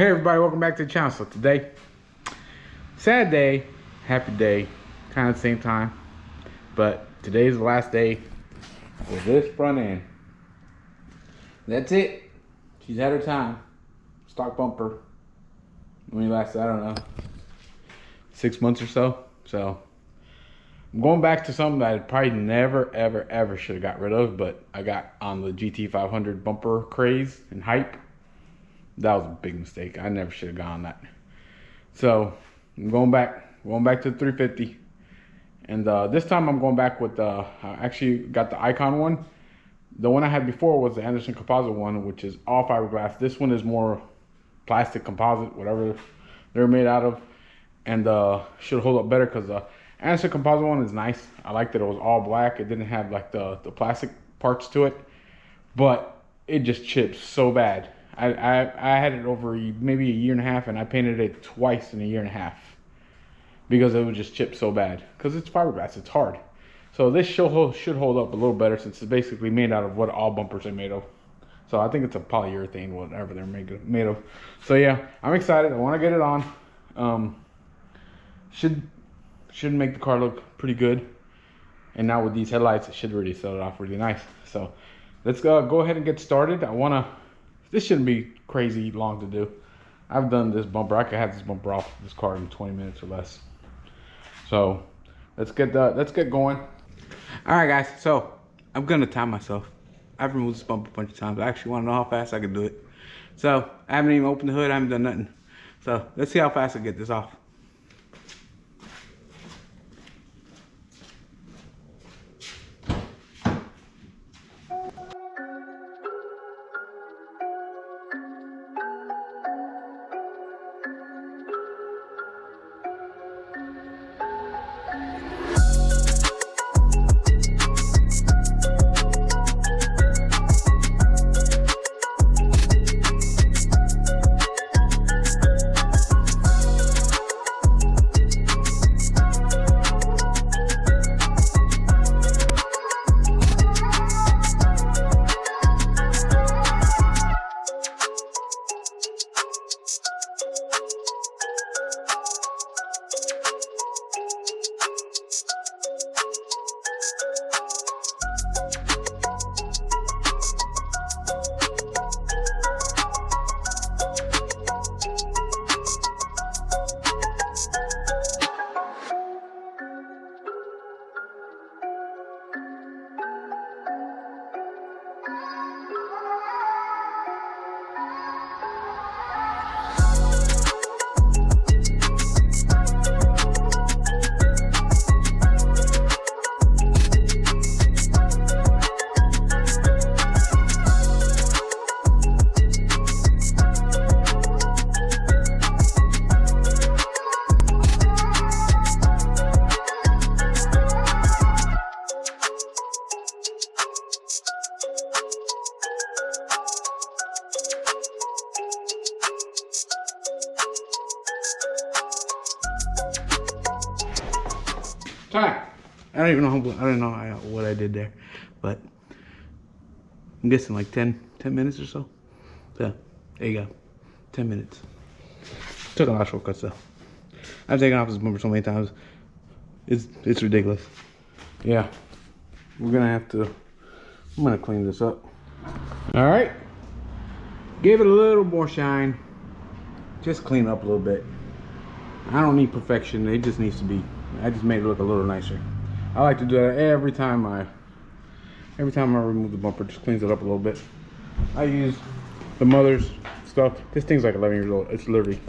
Hey everybody, welcome back to the channel. So today, sad day, happy day, kind of the same time. But today's the last day with this front end. That's it. She's had her time. Stock bumper. When lasted, I don't know, 6 months or so. So I'm going back to something that I probably never, ever should have got rid of, but I got on the GT500 bumper craze and hype. That was a big mistake. I never should have gone on that. So I'm going back to the 350. And this time I'm going back with I actually got the Icon one. The one I had before was the Anderson composite one, which is all fiberglass. This one is more plastic composite, whatever they're made out of, and should hold up better because the Anderson composite one is nice. I liked that it was all black. It didn't have like the plastic parts to it, but it just chips so bad. I had it over maybe a year and a half, and I painted it twice in a year and a half because it would just chip so bad because it's fiberglass. It's hard. So this should hold up a little better since it's basically made out of what all bumpers are made of. So I think it's a polyurethane, whatever they're made of. So yeah, I'm excited. I want to get it on. Should make the car look pretty good. And now with these headlights, it should really set it off really nice. So let's go ahead and get started. This shouldn't be crazy long to do. I've done this bumper. I could have this bumper off this car in 20 minutes or less. So let's get going. All right, guys. So I'm gonna time myself. I've removed this bumper a bunch of times. I actually want to know how fast I can do it. So I haven't even opened the hood. I haven't done nothing. So let's see how fast I get this off. Time. I don't know what I did there, but I'm guessing like 10 minutes or so. So there you go, 10 minutes. Took a lot of shortcuts though. I've taken off this bumper so many times. It's ridiculous. Yeah, I'm gonna clean this up. All right, give it a little more shine. Just clean it up a little bit. I don't need perfection. It just needs to be. I just made it look a little nicer. I like to do that every time I remove the bumper. Just cleans it up a little bit. I use the mother's stuff. This thing's like 11 years old. It's literally,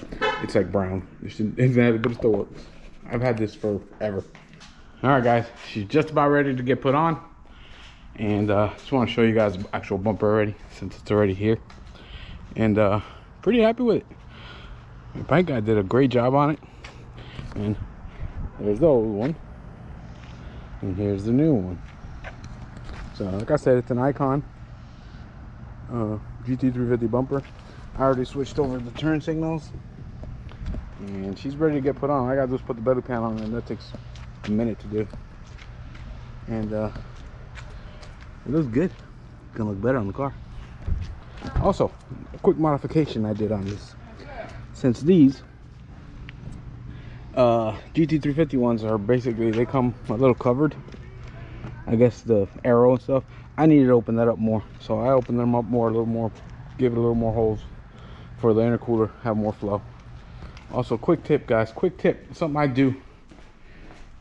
it's like brown. It's heavy, but it still works. I've had this forever. All right, guys. She's just about ready to get put on, and just want to show you guys the actual bumper already, since it's already here, and pretty happy with it. The bike guy did a great job on it, and there's the old one, and here's the new one. So like I said, it's an Icon GT350 bumper. I already switched over the turn signals, and she's ready to get put on. I gotta just put the belly pan on, and that takes a minute to do. And it looks good. It's gonna look better on the car. Also, a quick modification I did on this. since these GT350 ones are basically, they come a little covered, I guess, the arrow and stuff. I needed to open that up more, so I opened them up more, a little more, give it a little more holes for the intercooler, have more flow. Also, quick tip, guys, quick tip, something I do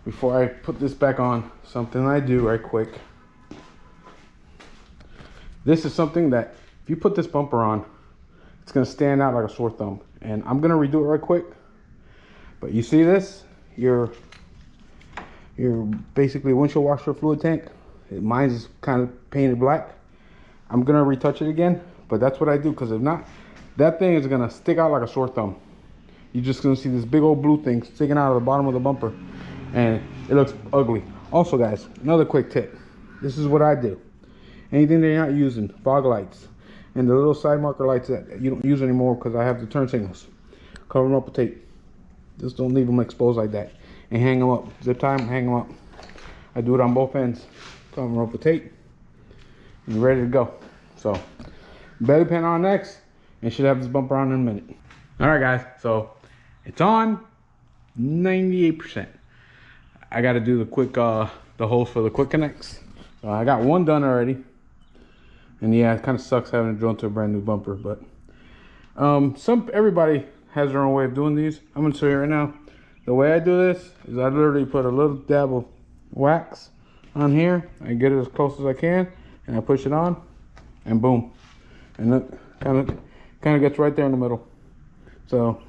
before I put this back on, something I do right quick. This is something that if you put this bumper on, it's gonna stand out like a sore thumb. And I'm gonna redo it right quick. But you see this? Your basically windshield washer fluid tank. Mine is kind of painted black. I'm gonna retouch it again, but that's what I do, because if not, that thing is gonna stick out like a sore thumb. You're just gonna see this big old blue thing sticking out of the bottom of the bumper, and it looks ugly. Also, guys, another quick tip. This is what I do. Anything that you're not using, fog lights, and the little side marker lights that you don't use anymore because I have the turn signals, cover them up with tape. Just don't leave them exposed like that, and hang them up. Zip tie them, hang them up. I do it on both ends. Cover them up with tape, and you're ready to go. So, belly pan on next, and should have this bumper on in a minute. All right, guys, so it's on 98%. I got to do the quick, the holes for the quick connects. So I got one done already. And yeah, it kind of sucks having to drill into a brand new bumper, but everybody has their own way of doing these. I'm gonna show you right now. The way I do this is I literally put a little dab of wax on here. I get it as close as I can, and I push it on, and boom. And it kind of gets right there in the middle. So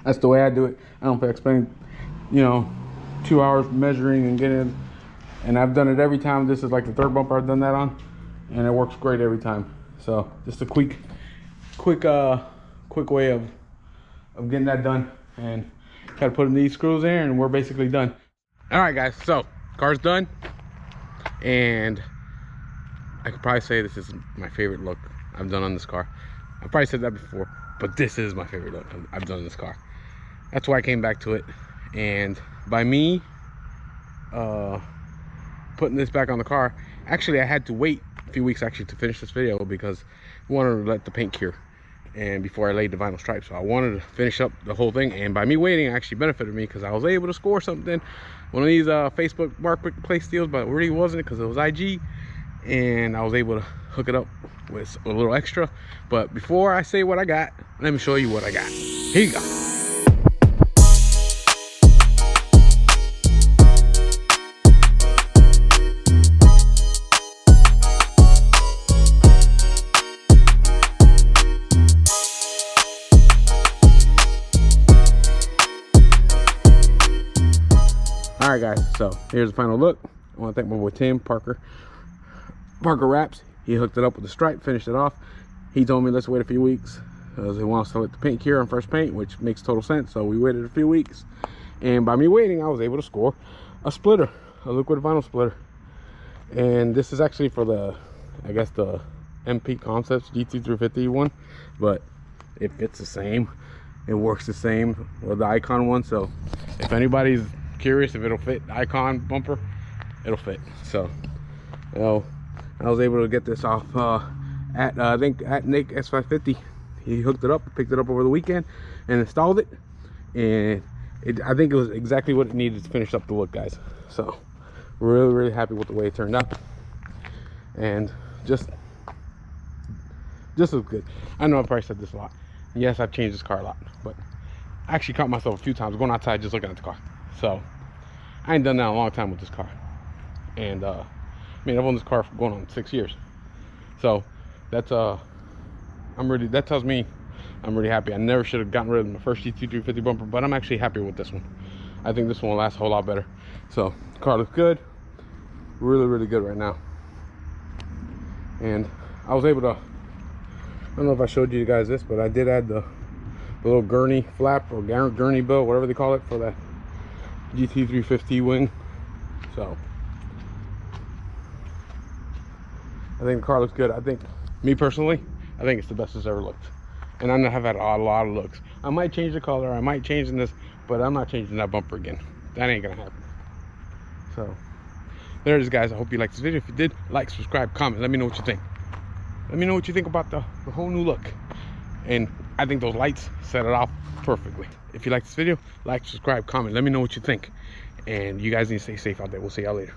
that's the way I do it. I don't have to spend, 2 hours measuring and getting it. And I've done it every time. This is like the third bumper I've done that on, and it works great every time. So just a quick way of getting that done, and got to put in these screws in, and we're basically done. All right, guys, so car's done, and I could probably say this is my favorite look I've done on this car. I've probably said that before, but this is my favorite look I've done on this car. That's why I came back to it. And by me putting this back on the car, actually I had to wait a few weeks actually to finish this video, because I wanted to let the paint cure and before I laid the vinyl stripes. So I wanted to finish up the whole thing, and by me waiting actually benefited me, because I was able to score something, one of these Facebook marketplace deals, but it really wasn't, because it was IG, and I was able to hook it up with a little extra. But before I say what I got, let me show you what I got. Here you go. All right, guys, so here's the final look. I want to thank my boy Tim Parker Wraps. He hooked it up with the stripe, finished it off. He told me let's wait a few weeks because he wants to let the paint cure on first paint, which makes total sense. So we waited a few weeks, and by me waiting, I was able to score a splitter, a liquid vinyl splitter. And this is actually for the, I guess, the MP Concepts GT350 one, but it fits the same. It works the same with the Icon one. So if anybody's curious if it'll fit the Icon bumper, it'll fit. So I was able to get this off at I think at Nick S550. He hooked it up, picked it up over the weekend, and installed it. And I think it was exactly what it needed to finish up the look, guys. So we're really happy with the way it turned out, and just looks good. I know I've probably said this a lot. Yes, I've changed this car a lot, but I actually caught myself a few times going outside just looking at the car. So I ain't done that in a long time with this car. And I mean, I've owned this car for going on 6 years. So that's that tells me I'm really happy. I never should have gotten rid of my first GT350 bumper, but I'm actually happy with this one. I think this one will last a whole lot better. So the car looks good, really good right now. And I was able to, I don't know if I showed you guys this, but I did add the little gurney flap or gurney bill, whatever they call it, for that GT350 wing. So I think the car looks good. I think, me personally, I think it's the best it's ever looked. And I know I've had a lot of looks. I might change the color, I might change in this, but I'm not changing that bumper again. That ain't gonna happen. So there it is, guys. I hope you liked this video. If you did, like, subscribe, comment, let me know what you think. Let me know what you think about the whole new look. And I think those lights set it off perfectly. If you like this video, like, subscribe, comment. Let me know what you think. And you guys need to stay safe out there. We'll see y'all later.